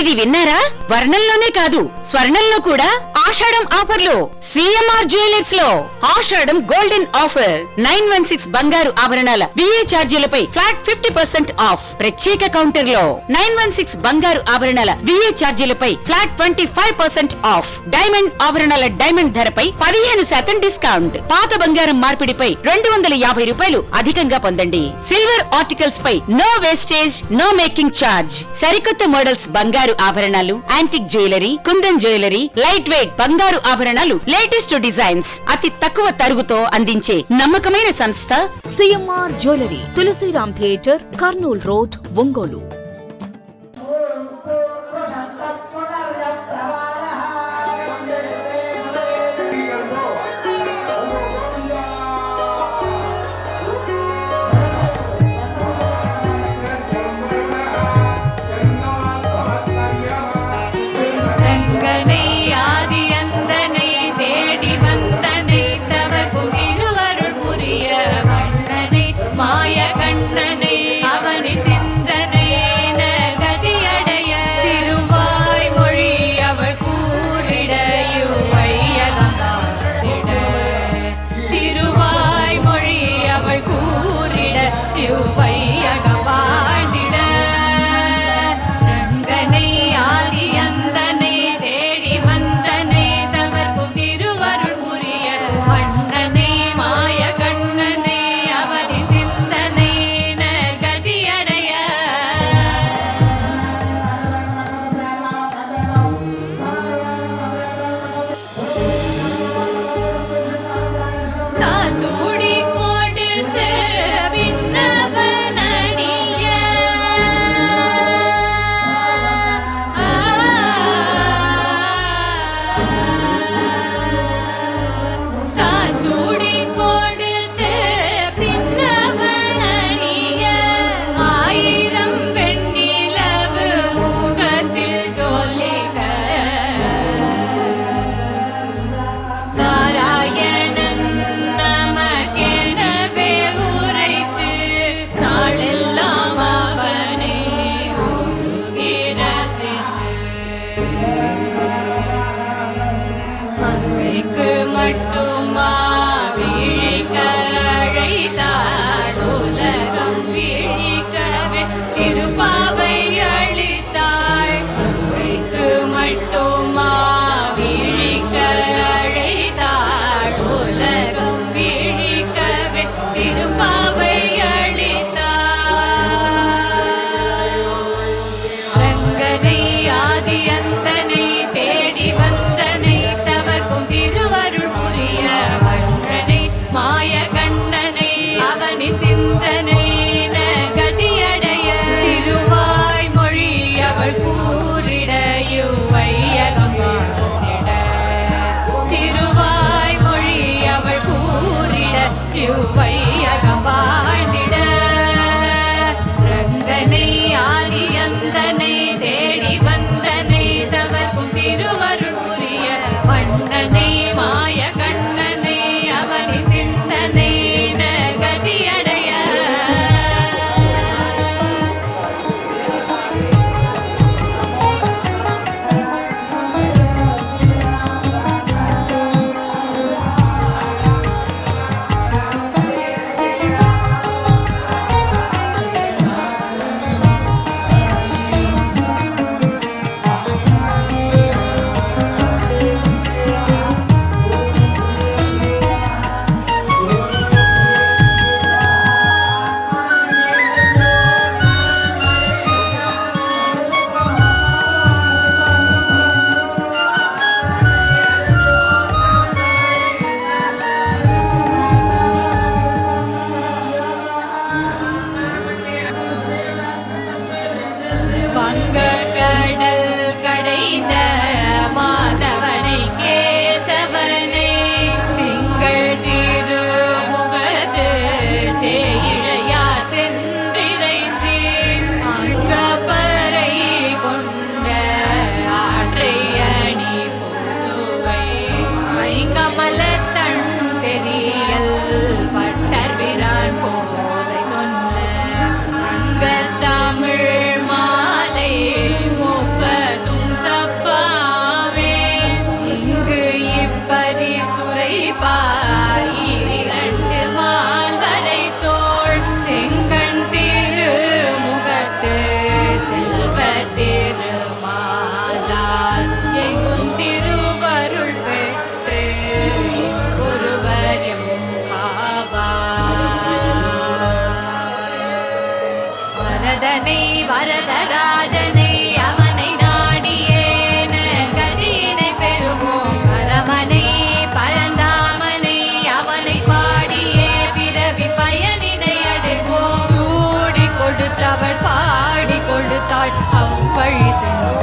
ఇది విన్నారా? వర్ణంలోనే కాదు స్వర్ణంలో కూడా ఆషాఢం ఆఫర్లు. సిఎంఆర్ జ్యువెలర్స్ లో ఆషాఢం గోల్డెన్ ఆఫర్. 916 బంగారు ఆభరణాల బిఏ ఛార్జీలపై ఫ్లాట్ 50% ఆఫ్. ప్రత్యేక కౌంటర్ లో 916 బంగారు ఆభరణాల బిఏ ఛార్జీలపై ఫ్లాట్ 25% ఆఫ్. డైమండ్ ఆభరణాల డైమండ్ ధరపై 15% డిస్కౌంట్. పాత బంగారం మార్పిడిపై 250 రూపాయలు అధికంగా పొందండి. సిల్వర్ ఆర్టికల్స్ పై no wastage, no making charge. సరికొత్త మోడల్స్ బంగారు ఆభరణాలు, antique jewellery, kundan jewellery, light weight బంగారు ఆభరణాలు, లేటెస్ట్ డిజైన్స్ అతి తక్కువ తరుగుతో అందించే నమ్మకమైన సంస్థ CMR jewellery, Tulsiram theatre, Kurnool road, Ongole. தேடி வரதராஜனை அவனை நாடியே கதியினை பெறுவோம் பரமனை பரந்தாமனை அவனை பாடியே பிறவி பயனினை அடைவோம். சூடி கொடுத்தவள் பாடி கொடுத்தாள் அவ்வழி சென்று